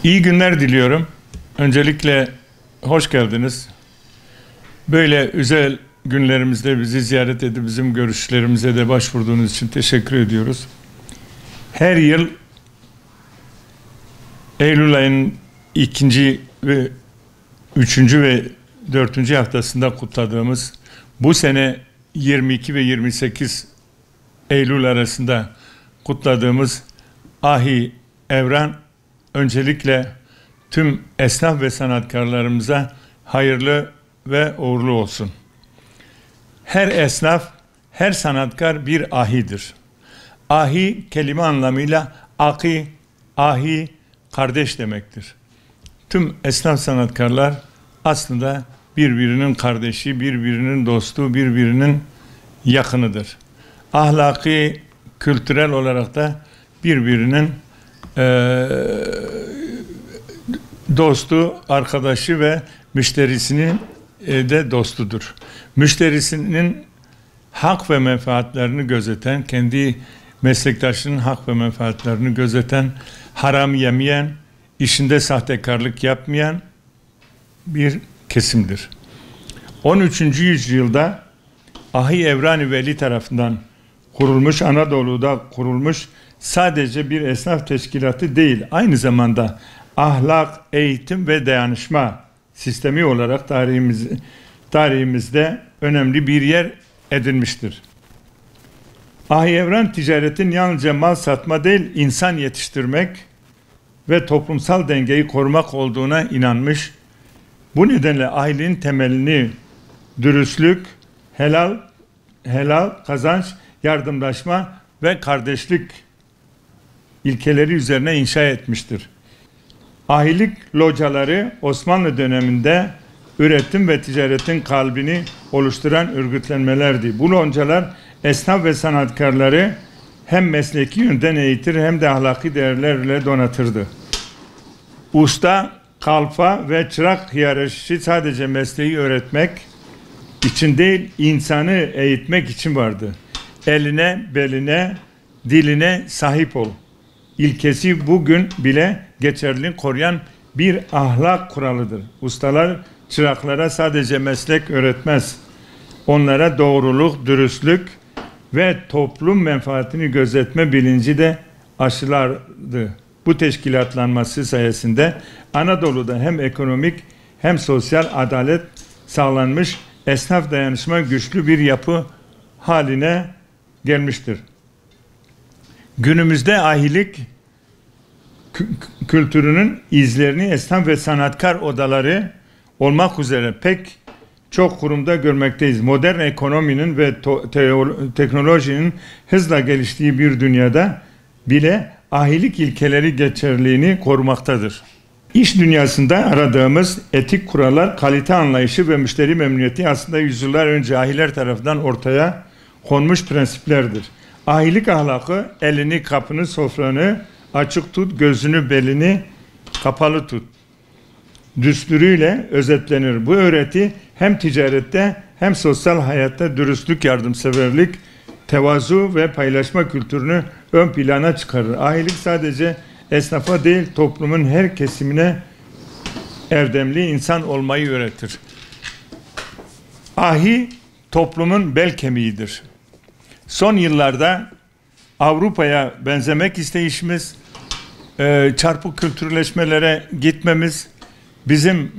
İyi günler diliyorum. Öncelikle hoş geldiniz. Böyle özel günlerimizde bizi ziyaret edip bizim görüşlerimize de başvurduğunuz için teşekkür ediyoruz. Her yıl Eylül ayının 2. ve 3. ve 4. haftasında kutladığımız, bu sene 22 ve 28 Eylül arasında kutladığımız Ahi Evran, öncelikle tüm esnaf ve sanatkarlarımıza hayırlı ve uğurlu olsun. Her esnaf, her sanatkar bir ahidir. Ahi kelime anlamıyla aki, ahi, kardeş demektir. Tüm esnaf sanatkarlar aslında birbirinin kardeşi, birbirinin dostu, birbirinin yakınıdır. Ahlaki, kültürel olarak da birbirinin dostu, arkadaşı ve müşterisinin de dostudur. Müşterisinin hak ve menfaatlerini gözeten, kendi meslektaşının hak ve menfaatlerini gözeten, haram yemeyen, işinde sahtekarlık yapmayan bir kesimdir. 13. yüzyılda Ahi Evran-ı Veli tarafından kurulmuş, Anadolu'da kurulmuş sadece bir esnaf teşkilatı değil, aynı zamanda ahlak, eğitim ve dayanışma sistemi olarak tarihimizde önemli bir yer edinmiştir. Ahi Evran ticaretin yalnızca mal satma değil, insan yetiştirmek ve toplumsal dengeyi korumak olduğuna inanmış. Bu nedenle ailenin temelini dürüstlük, helal kazanç, yardımlaşma ve kardeşlik ilkeleri üzerine inşa etmiştir. Ahilik locaları Osmanlı döneminde üretim ve ticaretin kalbini oluşturan örgütlenmelerdi. Bu localar esnaf ve sanatkarları hem mesleki yönden eğitir hem de ahlaki değerlerle donatırdı. Usta, kalfa ve çırak hiyerarşisi sadece mesleği öğretmek için değil, insanı eğitmek için vardı. Eline, beline, diline sahip ol İlkesi bugün bile geçerliliğini koruyan bir ahlak kuralıdır. Ustalar çıraklara sadece meslek öğretmez. Onlara doğruluk, dürüstlük ve toplum menfaatini gözetme bilinci de aşılardı. Bu teşkilatlanması sayesinde Anadolu'da hem ekonomik hem sosyal adalet sağlanmış, esnaf dayanışma güçlü bir yapı haline gelmiştir. Günümüzde ahilik kültürünün izlerini esnaf ve sanatkar odaları olmak üzere pek çok kurumda görmekteyiz. Modern ekonominin ve teknolojinin hızla geliştiği bir dünyada bile ahilik ilkeleri geçerliliğini korumaktadır. İş dünyasında aradığımız etik kurallar, kalite anlayışı ve müşteri memnuniyeti aslında yüzyıllar önce ahiler tarafından ortaya konmuş prensiplerdir. Ahilik ahlakı, elini, kapını, sofranı açık tut, gözünü, belini kapalı tut düsturuyla özetlenir. Bu öğreti hem ticarette hem sosyal hayatta dürüstlük, yardımseverlik, tevazu ve paylaşma kültürünü ön plana çıkarır. Ahilik sadece esnafa değil, toplumun her kesimine erdemli insan olmayı öğretir. Ahi toplumun bel kemiğidir. Son yıllarda Avrupa'ya benzemek isteyişimiz, çarpık kültürleşmelere gitmemiz bizim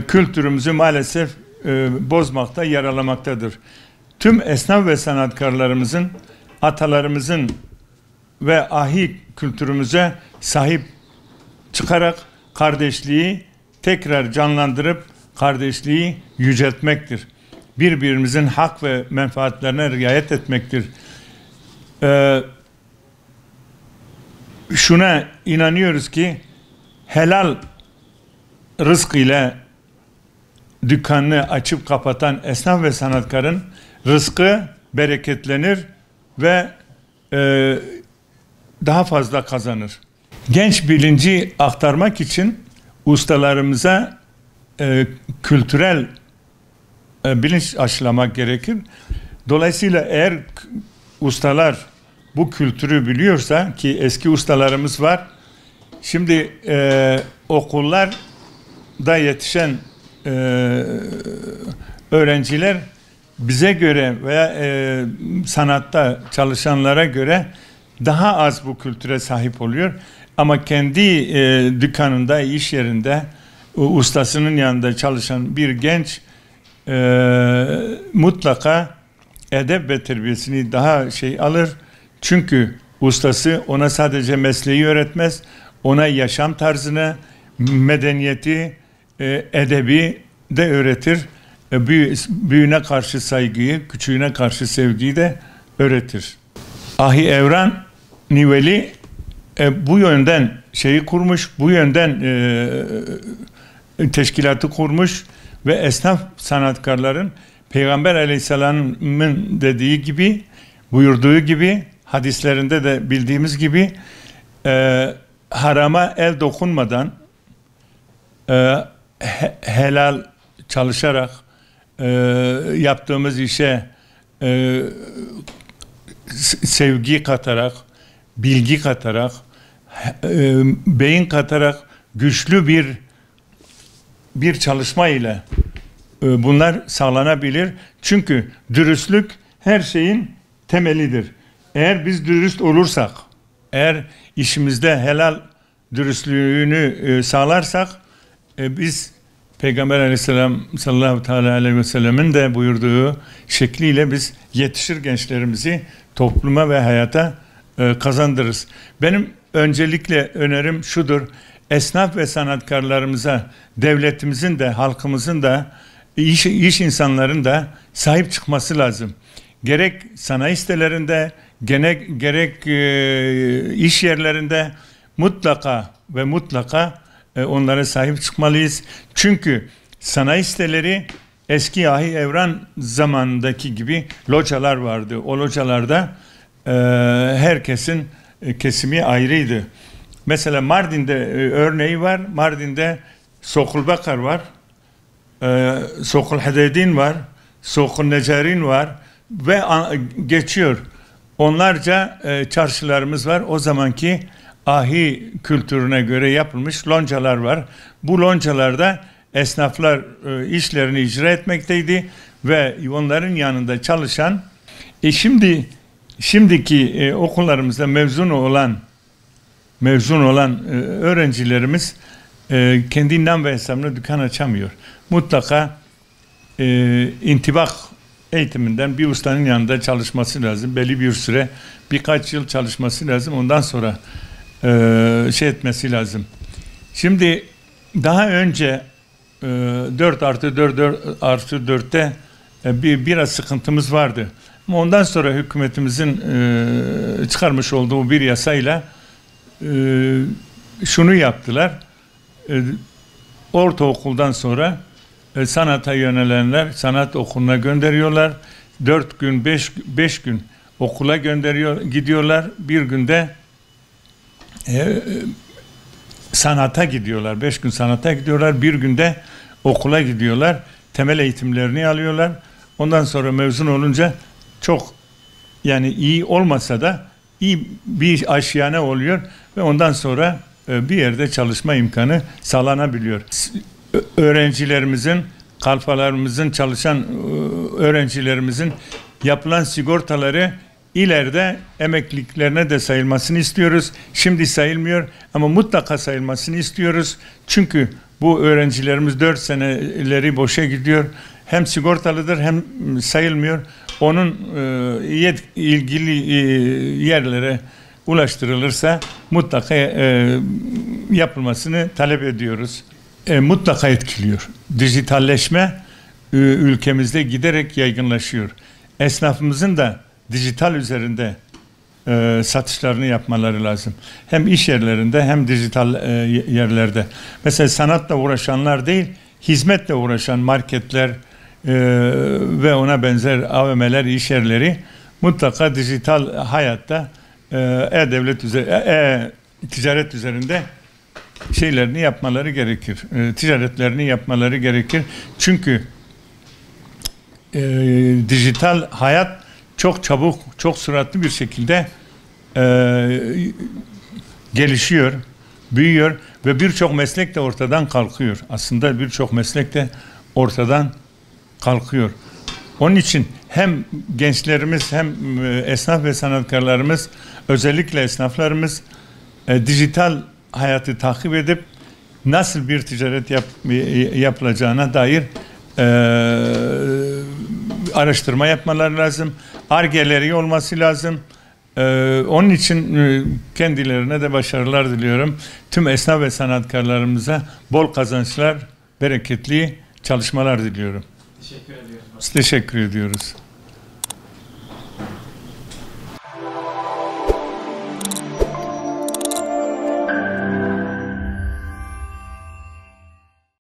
kültürümüzü maalesef bozmakta, yaralamaktadır. Tüm esnaf ve sanatkarlarımızın, atalarımızın ve ahi kültürümüze sahip çıkarak kardeşliği tekrar canlandırıp kardeşliği yüceltmektir. Birbirimizin hak ve menfaatlerine riayet etmektir. Şuna inanıyoruz ki helal rızk ile dükkanını açıp kapatan esnaf ve sanatkarın rızkı bereketlenir ve daha fazla kazanır. Genç bilinci aktarmak için ustalarımıza kültürel bilinç aşılamak gerekir. Dolayısıyla eğer ustalar bu kültürü biliyorsa, ki eski ustalarımız var, Şimdi okullarda yetişen öğrenciler bize göre veya sanatta çalışanlara göre daha az bu kültüre sahip oluyor. Ama kendi dükkanında, iş yerinde, ustasının yanında çalışan bir genç mutlaka edep ve terbiyesini daha alır. Çünkü ustası ona sadece mesleği öğretmez, ona yaşam tarzını, medeniyeti, edebi de öğretir. Büyüğüne karşı saygıyı, küçüğüne karşı sevgiyi de öğretir. Ahi Evran Niveli bu yönden kurmuş, bu yönden teşkilatı kurmuş ve esnaf sanatkarların Peygamber Aleyhisselam'ın dediği gibi, buyurduğu gibi, hadislerinde de bildiğimiz gibi harama el dokunmadan helal çalışarak yaptığımız işe sevgi katarak, bilgi katarak, beyin katarak güçlü bir çalışma ile bunlar sağlanabilir. Çünkü dürüstlük her şeyin temelidir. Eğer biz dürüst olursak, eğer işimizde helal dürüstlüğünü sağlarsak, biz Peygamber Aleyhisselam sallallahu aleyhi ve sellemin de buyurduğu şekliyle biz yetişir gençlerimizi topluma ve hayata kazandırırız. Benim öncelikle önerim şudur: esnaf ve sanatkarlarımıza devletimizin de, halkımızın da, iş insanların da sahip çıkması lazım. Gerek sanayi sitelerinde, gerek iş yerlerinde mutlaka ve mutlaka onlara sahip çıkmalıyız. Çünkü sanayi siteleri eski Ahi Evran zamanındaki gibi localar vardı. O localarda herkesin kesimi ayrıydı. Mesela Mardin'de örneği var. Mardin'de Sokul Bakar var. Sokul Hededin var. Sokul Necarin var. Ve geçiyor. Onlarca çarşılarımız var. O zamanki ahi kültürüne göre yapılmış loncalar var. Bu loncalarda esnaflar işlerini icra etmekteydi ve onların yanında çalışan şimdiki okullarımızda mezun olan öğrencilerimiz kendinden ve hesabına dükkan açamıyor. Mutlaka intibak eğitiminden bir ustanın yanında çalışması lazım. Belli bir süre, birkaç yıl çalışması lazım. Ondan sonra etmesi lazım. Şimdi daha önce 4+4+4'te biraz sıkıntımız vardı. Ama ondan sonra hükümetimizin çıkarmış olduğu bir yasayla şunu yaptılar. Ortaokuldan sonra sanata yönelenler sanat okuluna gönderiyorlar. 4 gün, 5 gün okula gidiyorlar. Bir günde sanata gidiyorlar. 5 gün sanata gidiyorlar. Bir günde okula gidiyorlar. Temel eğitimlerini alıyorlar. Ondan sonra mezun olunca çok iyi olmasa da iyi bir aşiyane oluyor ve ondan sonra bir yerde çalışma imkanı sağlanabiliyor. Öğrencilerimizin, kalfalarımızın, çalışan öğrencilerimizin yapılan sigortaları ileride emekliliklerine de sayılmasını istiyoruz. Şimdi sayılmıyor ama mutlaka sayılmasını istiyoruz. Çünkü bu öğrencilerimiz 4 seneleri boşa gidiyor. Hem sigortalıdır hem sayılmıyor. Onun ilgili yerlere ulaştırılırsa mutlaka yapılmasını talep ediyoruz. Mutlaka etkiliyor. Dijitalleşme ülkemizde giderek yaygınlaşıyor. Esnafımızın da dijital üzerinde satışlarını yapmaları lazım. Hem iş yerlerinde hem dijital yerlerde. Mesela sanatla uğraşanlar değil, hizmetle uğraşan marketler ve ona benzer AVM'ler, iş yerleri mutlaka dijital hayatta ticaret üzerinde şeylerini yapmaları gerekir. Ticaretlerini yapmaları gerekir. Çünkü dijital hayat çok çabuk, çok süratli bir şekilde gelişiyor. büyüyor ve birçok meslek de ortadan kalkıyor. Aslında birçok meslek de ortadan kalkıyor. Onun için hem gençlerimiz hem esnaf ve sanatkarlarımız, özellikle esnaflarımız dijital hayatı takip edip nasıl bir ticaret yapılacağına dair araştırma yapmaları lazım. Ar-Ge'leri olması lazım. Onun için kendilerine de başarılar diliyorum. Tüm esnaf ve sanatkarlarımıza bol kazançlar, bereketli çalışmalar diliyorum. Teşekkür ediyoruz. Teşekkür ediyoruz.